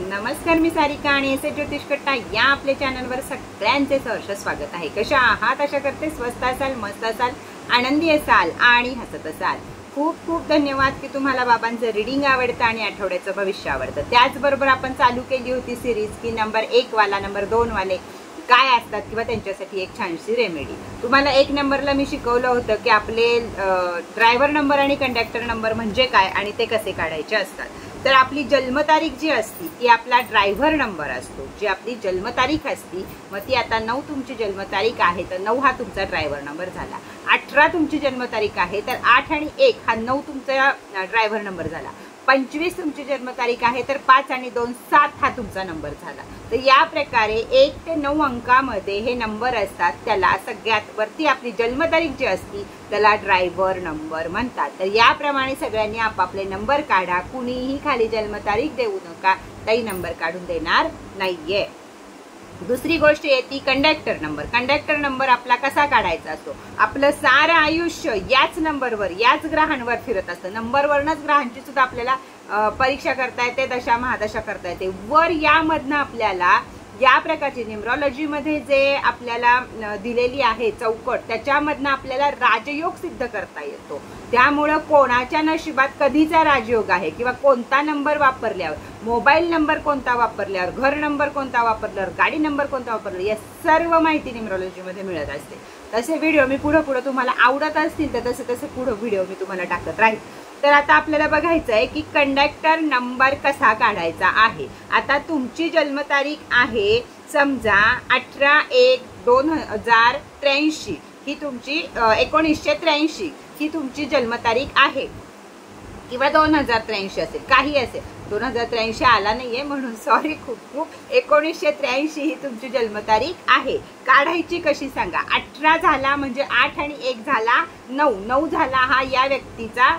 नमस्कार, मी सारिका आणि एस ज्योतिष कट्टा या आपल्या चॅनलवर सगळ्यांचे सहर्ष स्वागत आहे। कशा आहात? आशा करते स्वस्त असाल, मस्त असाल, आनंदी असाल आणि हसत असाल। खूप खूप धन्यवाद की तुम्हाला बाबांचं रीडिंग आवडतं आणि आठवड्याचं भविष्य आवडतं। त्याचबरोबर आपण चालू केली होती सिरीज की नंबर 1 वाला नंबर 2 वाले काय असतात किंवा त्यांच्यासाठी एक छानशी रेमेडी। तुम्हाला 1 नंबरला मी शिकवलं होतं की आपले ड्रायव्हर नंबर आणि कंडक्टर नंबर म्हणजे काय आणि ते कसे काढायचे असतात। तर आपली जन्मतारीख जी असती ती आपला ड्रायव्हर नंबर असतो, जी आपली जन्मतारीख असती। मग ती आता 9 तुमची जन्मतारीख आहे तर 9 हा तुमचा ड्रायव्हर नंबर झाला। 18 तुमची जन्मतारीख आहे तर 8 आणि 1 हा 9 तुमचा ड्रायव्हर नंबर झाला। 25 तुमची जन्मतारीख आहे तर 5 आणि 2 7 हा तुमचा नंबर झाला। तर या प्रकारे 1 ते 9 अंकामध्ये हे नंबर असतात, त्याला सगळ्यात वरती आपली जन्मतारीख जी असती त्याला ड्रायव्हर नंबर म्हणतात। तर याप्रमाणे सगळ्यांनी आपापले नंबर काढा। कुणीही खाली जन्मतारीख देऊ नका, काही नंबर काढून देणार नाहीये। दुसरी गोष्ट येते कंडक्टर नंबर। कंडक्टर नंबर आपला कसा काढायचा असतो? आपलं सारं आयुष्य याच नंबरवर, याच ग्रहांवर फिरत असतं। नंबरवरनच ग्रहांची सुद्धा आपल्याला परीक्षा करता येते, दशा महादशा करता येते। वर यामधनं आपल्याला या प्रकारची न्यूमरॉलॉजी मध्ये जे आपल्याला दिलेली आहे चौकट, त्याच्यामधनं आपल्याला राजयोग सिद्ध करता येतो। त्यामुळे कोणाच्या नशिबात कधीचा राजयोग आहे किंवा कोणता नंबर वापरल्यावर, मोबाईल नंबर कोणता वापरल्यावर, घर नंबर कोणता वापरल्यावर, गाडी नंबर कोणता वापरल्यावर, या सर्व माहिती न्यूमरॉलॉजी मध्ये मिळत असते। तसे व्हिडिओ मी पुढे तुम्हाला आवडत असतील तर तसे पुढे व्हिडिओ मी तुम्हाला टाकत राहील। तर आता आपल्याला बघायचं आहे की कंडक्टर नंबर कसा काढायचा आहे। आता तुमची जन्मतारीख आहे समजा 18/1/2083 ही तुमची 1983 ही तुमची जन्मतारीख आहे किंवा 2083 असेल, काही असेल। 2083 आला नाहीये म्हणून सॉरी, खूप 1983 ही तुमची जन्मतारीख आहे। काढायची कशी सांगा? 18 झाला म्हणजे 8 आणि 1 झाला 9, 9 झाला हा या व्यक्तीचा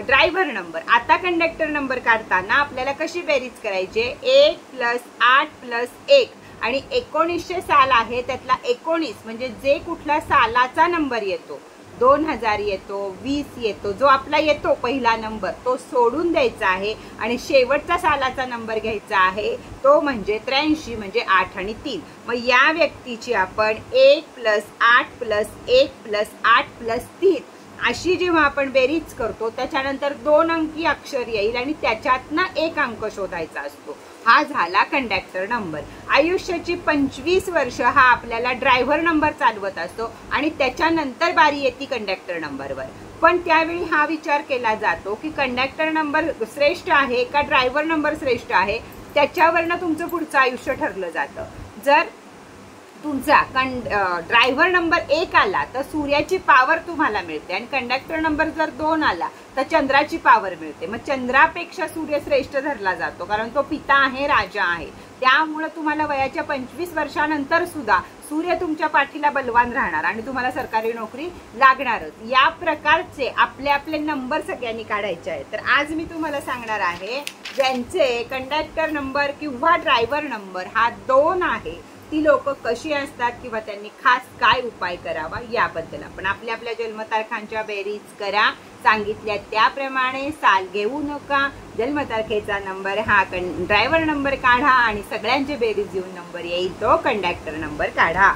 ड्रायव्हर नंबर। आता कंडक्टर नंबर काढताना आपल्याला कशी बेरीज करायची? 1 + 8 + 1 आणि 1900 साल आहे त्यातला 19 म्हणजे जे कुठल्या सालाचा नंबर येतो, 2000 येतो, 20 येतो, जो आपला येतो पहिला नंबर तो सोडून द्यायचा आहे आणि शेवटचा सालाचा नंबर घ्यायचा आहे, तो म्हणजे 83 म्हणजे 8 आणि 3। मग या व्यक्तीची आपण 1 + 8 + 1 + 8 + 3 अशी जेव्हा आपण बेरीज करतो त्याच्यानंतर 2 अंकी अक्षर येईल आणि त्याच्यातनं 1 अंक शोधायचा असतो। हा झाला कंडक्टर नंबर। आयुष्याची 25 वर्ष हा आपल्याला ड्रायव्हर नंबर चालवत असतो आणि त्याच्यानंतर बारी येते कंडक्टर नंबरवर। पण त्यावेळी हा विचार केला जातो की कंडक्टर नंबर श्रेष्ठ आहे का ड्रायव्हर नंबर श्रेष्ठ आहे, त्याच्यावरनं तुमचं पुढचं आयुष्य ठरलं जातं। जर तुमचा ड्रायव्हर नंबर 1 आला तर सूर्याची पावर तुम्हाला मिळते आणि कंडक्टर नंबर जर 2 आला तर चंद्राची पावर मिळते। मग चंद्रापेक्षा सूर्य श्रेष्ठ धरला जातो कारण तो पिता आहे, राजा आहे। त्यामुळे तुम्हाला वयाच्या 25 वर्षानंतर सुद्धा सूर्य तुमच्या पाठीला बलवान राहणार आणि तुम्हाला सरकारी नोकरी लागणारच। या प्रकारचे आपले आपले नंबर सगळ्यांनी काढायचे आहेत। तर आज मी तुम्हाला सांगणार आहे ज्यांचे कंडक्टर नंबर किंवा ड्रायव्हर नंबर हा 2 आहे ती लोक कशी असतात किंवा त्यांनी खास काय उपाय करावा याबद्दल आपण आपल्या जन्मतारखांच्या बेरीज करा। सांगितल्या त्याप्रमाणे साल घेऊ नका, जन्मतारखेचा नंबर हा ड्रायव्हर नंबर काढा आणि सगळ्यांचे बेरीज येऊन नंबर येईल तो कंडक्टर नंबर काढा।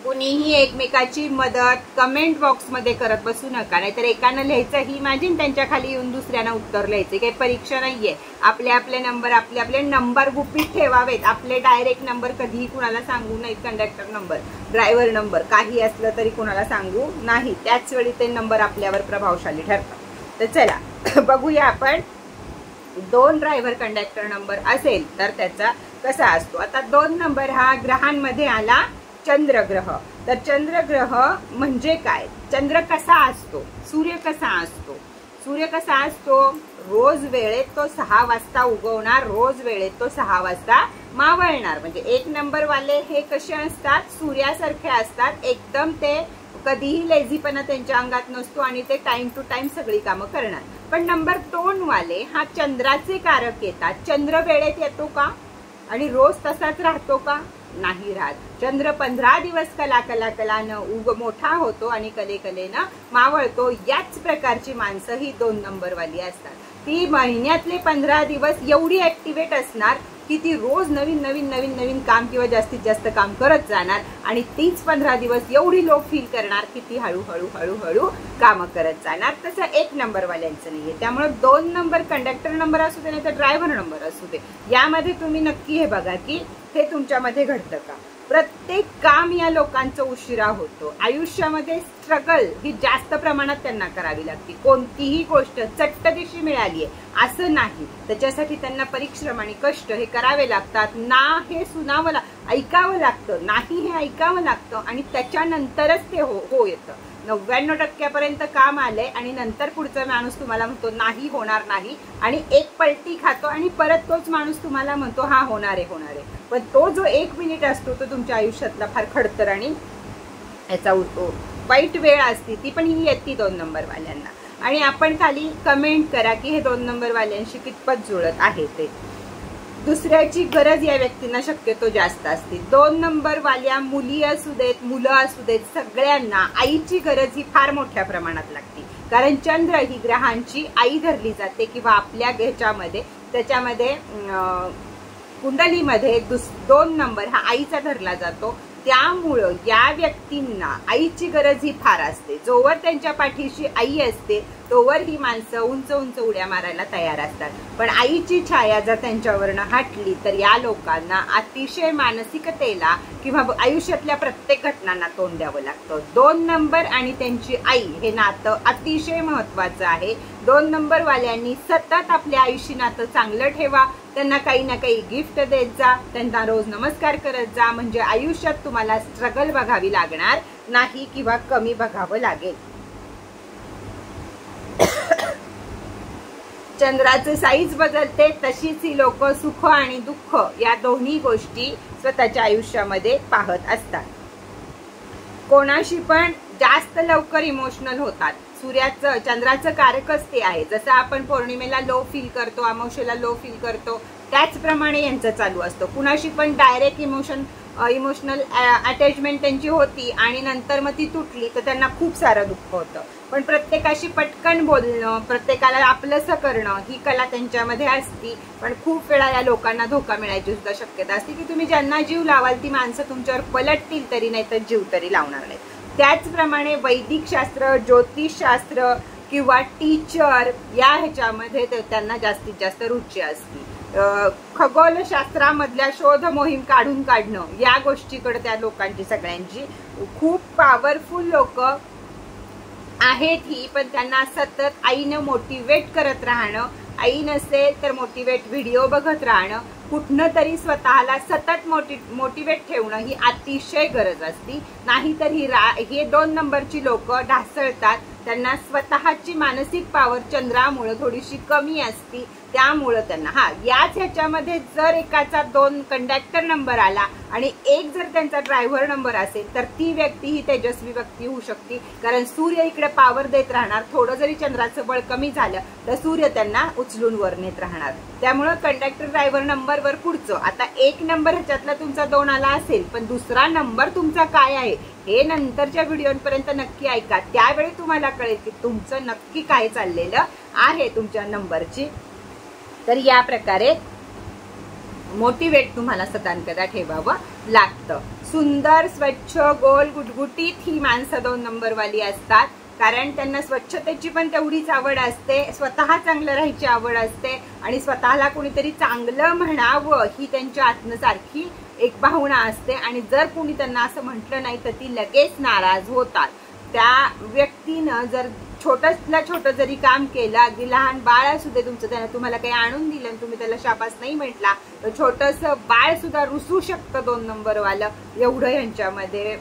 कुणीही एकमेकाची मदत कमेंट बॉक्स मध्ये करत बसू नका, नाहीतर एकानं लिहायचं ही इमॅजिन त्यांच्या खाली येऊन दुसऱ्यानं उत्तर लिहायचे। काही परीक्षा नाहीये। आपले नंबर गुपित ठेवावेत। आपले डायरेक्ट नंबर कधीही कुणाला सांगू नये। कंडक्टर नंबर, ड्रायव्हर नंबर काही असलं तरी कुणाला सांगू नाही, त्याच वेळी ते नंबर आपल्यावर प्रभावशाली ठरतात। तर चला बघूया आपण 2 ड्रायव्हर कंडक्टर नंबर असेल तर त्याचा कसा असतो। आता 2 नंबर हा ग्रहांमध्ये आला चंद्रग्रह। तर चंद्रग्रह म्हणजे काय? चंद्र कसा असतो? सूर्य कसा असतो? सूर्य कसा असतो? रोज वेळेत तो 6 वाजता उगवणार, रोज वेळेत तो 6 वाजता मावळणार। म्हणजे 1 नंबर वाले हे कसे असतात? सूर्यासारखे असतात एकदम। ते कधीही लेझीपणा त्यांच्या अंगात नसतो आणि ते टाइम टू टाइम सगळी कामं करणार। पण नंबर 2 वाले हा चंद्राचे कारक येतात। चंद्र वेळेत येतो का आणि रोज तसाच राहतो का? नाही राहत। चंद्र 15 दिवस कलानं मोठा होतो आणि कलेनं मावळतो। याच प्रकारची माणसं ही 2 नंबरवाली असतात। ती महिन्यातले 15 दिवस एवढी ऍक्टिव्हेट असणार की ती रोज नवीन नवीन नवीन नवीन काम किंवा जास्तीत जास्त काम करत जाणार आणि तीच 15 दिवस एवढी लो फील करणार की ती हळूहळू हळूहळू कामं करत जाणार. तसं 1 नंबरवाल्यांचं नाहीये. त्यामुळे 2 नंबर कंडक्टर नंबर असू दे नाही तर ड्रायव्हर नंबर असू दे, यामध्ये तुम्ही नक्की हे बघा की हे तुमच्यामध्ये घडतं का. प्रत्येक काम या लोकांचं उशिरा होतो. आयुष्यामध्ये स्ट्रगल ही जास्त प्रमाणात त्यांना करावी लागते. कोणतीही गोष्ट चटकदिशी मिळालीये असं नाही, त्याच्यासाठी त्यांना परिश्रम आणि कष्ट हे करावे लागतात. ना हे सुनावं ऐकावं लागतं, नाही हे ऐकावं लागतं आणि त्याच्यानंतरच ते हो येतं. 99% काम आलंय आणि नंतर पुढचा माणूस तुम्हाला म्हणतो नाही होणार नाही आणि एक पलटी खातो आणि परत तोच माणूस तुम्हाला म्हणतो हा होणार आहे. पण तो जो 1 मिनिट असतो तो तुमच्या आयुष्यातला फार खडतर आणि याचा वाईट वेळ असते. ती पण ही येते 2 नंबरवाल्यांना. आणि आपण खाली कमेंट करा की हे 2 नंबरवाल्यांशी कितपत जुळत आहे ते. दुसऱ्याची गरज या व्यक्तींना शक्यतो जास्त असते. 2 नंबरवाल्या मुली असू देत मुलं असू देत सगळ्यांना आईची गरज ही फार मोठ्या प्रमाणात लागते. कारण चंद्र ही ग्रहांची आई धरली जाते किंवा आपल्या ह्याच्यामध्ये त्याच्यामध्ये कुंडलीमध्ये 2 नंबर हा आईचा धरला जातो. त्यामुळं या व्यक्तींना आईची गरज ही फार असते. जोवर त्यांच्या पाठीशी आई असते तोवर ही माणसं उंच उंच उड्या मारायला तयार असतात. पण आईची छाया जर त्यांच्यावरनं हटली तर या लोकांना अतिशय मानसिकतेला किंवा आयुष्यातल्या प्रत्येक घटनांना तोंड द्यावं लागतं. 2 नंबर आणि त्यांची आई हे नातं अतिशय महत्वाचं आहे. 2 नंबरवाल्यांनी सतत आपल्या आईशी नातं चांगलं ठेवा. त्यांना काही ना काही गिफ्ट देत जा, त्यांना रोज नमस्कार करत जा, म्हणजे आयुष्यात तुम्हाला स्ट्रगल बघावी लागणार नाही किंवा कमी बघावं लागेल. चंद्राचे साईज बदलते तशीच ही लोक सुख आणि दुःख या दोन्ही गोष्टी स्वतःच्या आयुष्यामध्ये पाहत असतात. कोणाशी पण जास्त लवकर इमोशनल होतात. चंद्राचं कारकच ते आहे. जसं आपण पौर्णिमेला लो फील करतो, अमावस्येला लो फील करतो, त्याचप्रमाणे यांचं चालू असतं. कुणाशी पण डायरेक्ट इमोशनल अटॅचमेंट त्यांची होती आणि नंतर मग ती तुटली तर त्यांना खूप सारं दुःख होतं. पण प्रत्येकाशी पटकन बोलणं, प्रत्येकाला आपलंसं करणं ही कला त्यांच्यामध्ये असती. पण खूप वेळा या लोकांना धोका मिळायची सुद्धा शक्यता असते की तुम्ही ज्यांना जीव लावाल ती माणसं तुमच्यावर पलटतील तरी नाही तर जीव तरी लावणार नाहीत. त्याचप्रमाणे वैदिक शास्त्र, ज्योतिषशास्त्र किंवा टीचर या ह्याच्यामध्ये त्यांना जास्तीत जास्त रुची असते. खगोलशास्त्रामधल्या शोध मोहीम काढून काढणं या गोष्टीकडे त्या लोकांची सगळ्यांची खूप पॉवरफुल लोक आहेत ही. पण त्यांना सतत आईनं मोटिवेट करत राहणं, आई नसेल तर मोटिवेट व्हिडिओ बघत राहणं, कुठनं तरी स्वतःला सतत मोटिवेट ठेवणं ही अतिशय गरज असती. नाहीतर हे 2 नंबरची लोक ढासळतात. त्यांना स्वतःची मानसिक पॉवर चंद्रामुळे थोडीशी कमी असती. त्यामुळे त्यांना याच ह्याच्यामध्ये जर एकाचा 2 कंडक्टर नंबर आला आणि एक जर त्यांचा ड्रायव्हर नंबर असेल तर ती व्यक्ती ही तेजस्वी व्यक्ती होऊ शकते. कारण सूर्य इकडे पॉवर देत राहणार. थोडं जरी चंद्राचं बळ कमी झालं तर सूर्य त्यांना उचलून वर नेत राहणार. त्यामुळे कंडक्टर ड्रायव्हर नंबरवर पुढचं आता 1 नंबर ह्याच्यातला तुमचा 2 आला असेल पण दुसरा नंबर तुमचा काय आहे हे नंतरच्या व्हिडिओपर्यंत नक्की ऐका. त्यावेळी तुम्हाला कळेल की तुमचं नक्की काय चाललेलं आहे तुमच्या नंबरची. तर या प्रकारे मोटिवेट तुम्हाला सदानकदा ठेवावं लागतं. सुंदर, स्वच्छ, गोल, गुटगुटीत ही माणसं 2 नंबरवाली असतात. कारण त्यांना स्वच्छतेची पण तेवढीच आवड असते, स्वतः चांगलं राहायची आवड असते आणि स्वतःला कोणीतरी चांगलं म्हणावं ही त्यांच्या आत्मसारखी एक भावना असते. आणि जर कोणी त्यांना असं म्हटलं नाही तर ती लगेच नाराज होतात. त्या व्यक्तीनं जर छोटं जरी काम केलं, अगदी लहान बाळ असू दे तुमचं, त्याने तुम्हाला काही आणून दिलं आणि तुम्ही त्याला शाबास नाही म्हटला तर छोटंसं बाळ सुद्धा रुसू शकतं 2 नंबरवालं. एवढं यांच्यामध्ये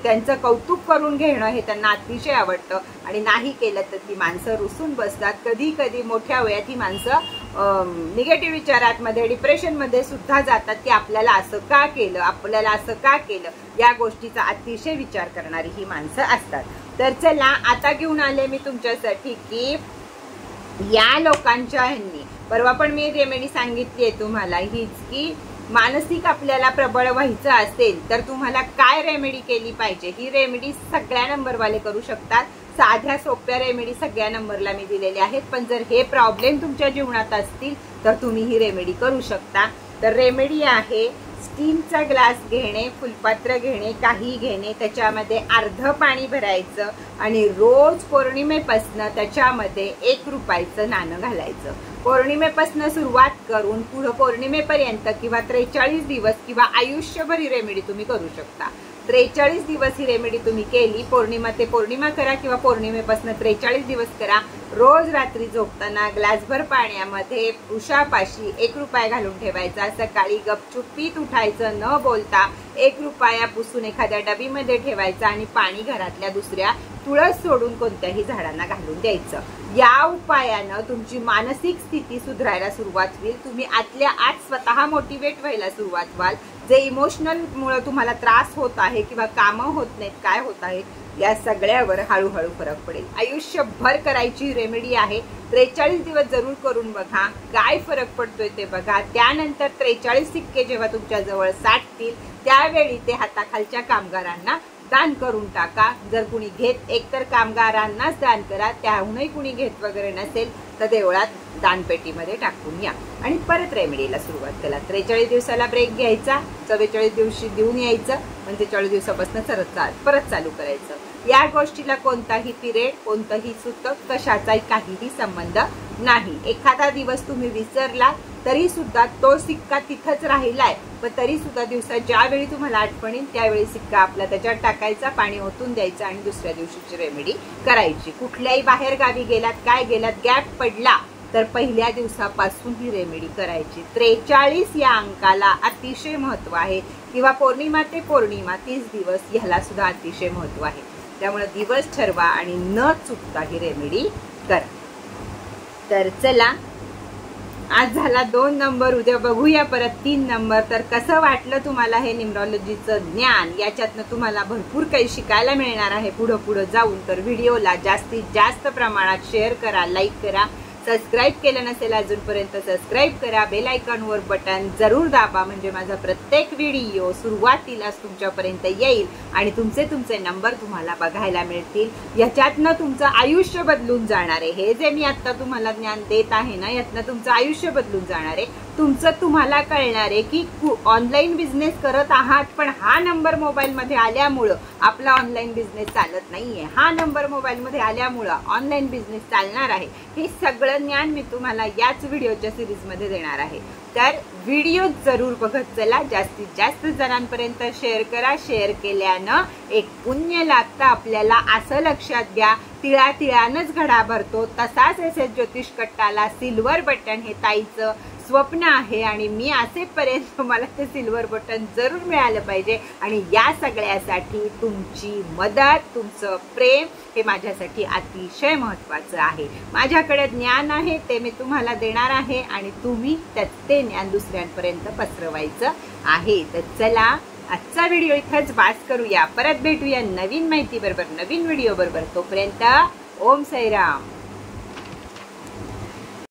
त्यांचं कौतुक करून घेणं हे त्यांना अतिशय आवडतं. आणि नाही केलं तर ती माणसं रुसून बसतात. कधी कधी मोठ्या वयात ही माणसं निगेटिव्ह विचारांमध्ये, डिप्रेशनमध्ये सुद्धा जातात की आपल्याला असं का केलं, या गोष्टीचा अतिशय विचार करणारी ही माणसं असतात. तर चला आता घेऊन आले मी तुमच्यासाठी की या लोकांच्या ह्यांनी परवा पण मी रेमेडी सांगितली आहे तुम्हाला हीच की मानसिक आपल्याला प्रबळ व्हायचं असेल तर तुम्हाला काय रेमेडी केली पाहिजे. ही रेमेडी सगळ्या नंबरवाले करू शकतात. साध्या सोप्या रेमेडी सगळ्या नंबरला मी दिलेल्या आहेत, पण जर हे प्रॉब्लेम तुमच्या जीवनात असतील तर तुम्ही ही रेमेडी करू शकता। तर रेमेडी आहे स्टीमचा ग्लास घेणे, फुलपात्र घेणे, काही घेणे, त्याच्यामध्ये अर्ध पाणी भरायचं आणि रोज पौर्णिमेपासनं त्याच्यामध्ये 1 रुपयाचं नाणं घालायचं। पौर्णिमेपासनं सुरुवात करून पुढे पौर्णिमेपर्यंत किंवा 43 दिवस किंवा आयुष्यभर ही रेमेडी तुम्ही करू शकता। 43 दिवस ही रेमेडी तुम्ही केली, पौर्णिमा ते पौर्णिमा करा किंवा पौर्णिमेपासून 43 दिवस करा। रोज रात्री झोपताना ग्लासभर पाण्यामध्ये उशापाशी 1 रुपया घालून ठेवायचा। सकाळी गपचूप पीत उठायचं, न बोलता 1 रुपया पुसून एखाद्या डबीमध्ये ठेवायचा आणि पाणी घरातल्या दुसऱ्या तुळस सोडून कोणत्याही झाडांना घालून द्यायचं। या उपायानं तुमची मानसिक स्थिती सुधारायला सुरुवात होईल, तुम्ही आतल्या आत स्वतः मोटिवेट व्हायला सुरुवात व्हाल। जे इमोशनल मुळे तुम्हाला त्रास होत आहे किंवा कामं होत नाहीत, काय होत आहे, या सगळ्यावर हळूहळू फरक पडेल। आयुष्यभर करायची रेमेडी आहे, 43 दिवस जरूर करून बघा, काय फरक पडतोय ते बघा। त्यानंतर 43 सिक्के जेव्हा तुमच्या जवळ साठतील त्यावेळी ते हाताखालच्या कामगारांना दान करून टाका। जर कुणी घेत, एकतर कामगारांनाच दान करा, त्याहूनही कुणी घेत वगैरे नसेल तर देवळात दानपेटीमध्ये टाकून या आणि परत रेमेडीला सुरुवात करा। 43 दिवसाला ब्रेक घ्यायचा, 44 दिवशी देऊन यायचं, म्हणजे 44 दिवसापासून परत चालू करायचं। या गोष्टीला कोणताही पिरियड, कोणतंही सूतक, कशाचाही काहीही संबंध नाही। एखादा दिवस तुम्ही विसरला तरी सुद्धा तो सिक्का तिथंच राहिलाय, पण तरी सुद्धा दिवसात ज्यावेळी तुम्हाला आठवण येईल त्यावेळी सिक्का आपला त्याच्यात टाकायचा, पाणी ओतून द्यायचं आणि दुसऱ्या दिवशीची रेमेडी करायची। कुठल्याही बाहेर गावी गेलात, काय गेलात, गॅप पडला तर पहिल्या दिवसापासून ही रेमेडी करायची। 43 या अंकाला अतिशय महत्व आहे, किंवा पौर्णिमा ते पौर्णिमा 30 दिवस, ह्याला सुद्धा अतिशय महत्व आहे। त्यामुळे दिवस ठरवा आणि न चुकता ही रेमेडी करा। तर चला, आज झाला 2 नंबर, उद्या बघूया परत 3 नंबर। तर कसं वाटलं तुम्हाला हे न्यूमरॉलॉजीचं ज्ञान? याच्यातनं तुम्हाला भरपूर काही शिकायला मिळणार आहे पुढे जाऊन। तर व्हिडिओला जास्तीत जास्त प्रमाणात शेअर करा, लाईक करा, सबस्क्राइब केलं नसेल अजूनपर्यंत सबस्क्राइब करा, बेल आयकॉनवर बटन जरूर दाबा, म्हणजे माझा प्रत्येक व्हिडिओ सुरुवातीलाच तुमच्यापर्यंत येईल आणि तुमचे नंबर तुम्हाला बघायला मिळतील। याच्यातनं तुमचं आयुष्य बदलून जाणार आहे। हे जे मी आता तुम्हाला ज्ञान देत आहे ना, यातनं तुमचं आयुष्य बदलून जाणार आहे। तुमचं तुम्हाला कळणार आहे की ऑनलाईन बिझनेस करत आहात, पण हा नंबर मोबाईलमध्ये आल्यामुळं आपला ऑनलाईन बिझनेस चालत नाहीये। हा नंबर मोबाईलमध्ये आल्यामुळं ऑनलाईन बिझनेस चालणार आहे। हे सगळं ज्ञान मी तुम्हाला याच व्हिडिओच्या सिरीजमध्ये देणार आहे। तर व्हिडिओ जरूर बघत चला, जास्तीत जास्त जणांपर्यंत शेअर करा। शेअर केल्यानं एक पुण्य लागतं आपल्याला, असं लक्षात घ्या। तिळातिळानंच घडा भरतो, तसाच SS ज्योतिष कट्टाला सिल्वर बटन हे ताईचं स्वप्न आहे आणि मी असेपर्यंत मला ते सिल्वर बटन जरूर मिळालं पाहिजे। आणि या सगळ्यासाठी तुमची मदत, तुमचं प्रेम हे माझ्यासाठी अतिशय महत्त्वाचं आहे। माझ्याकडे ज्ञान आहे, ते मी तुम्हाला देणार आहे आणि तुम्ही ते ज्ञान दुसऱ्यांपर्यंत पसरवायचं आहे। तर चला, आजचा व्हिडिओ इथंच बास करूया, परत भेटूया नवीन माहिती बरोबर, नवीन व्हिडिओ बरोबर। तोपर्यंत ओम साईराम।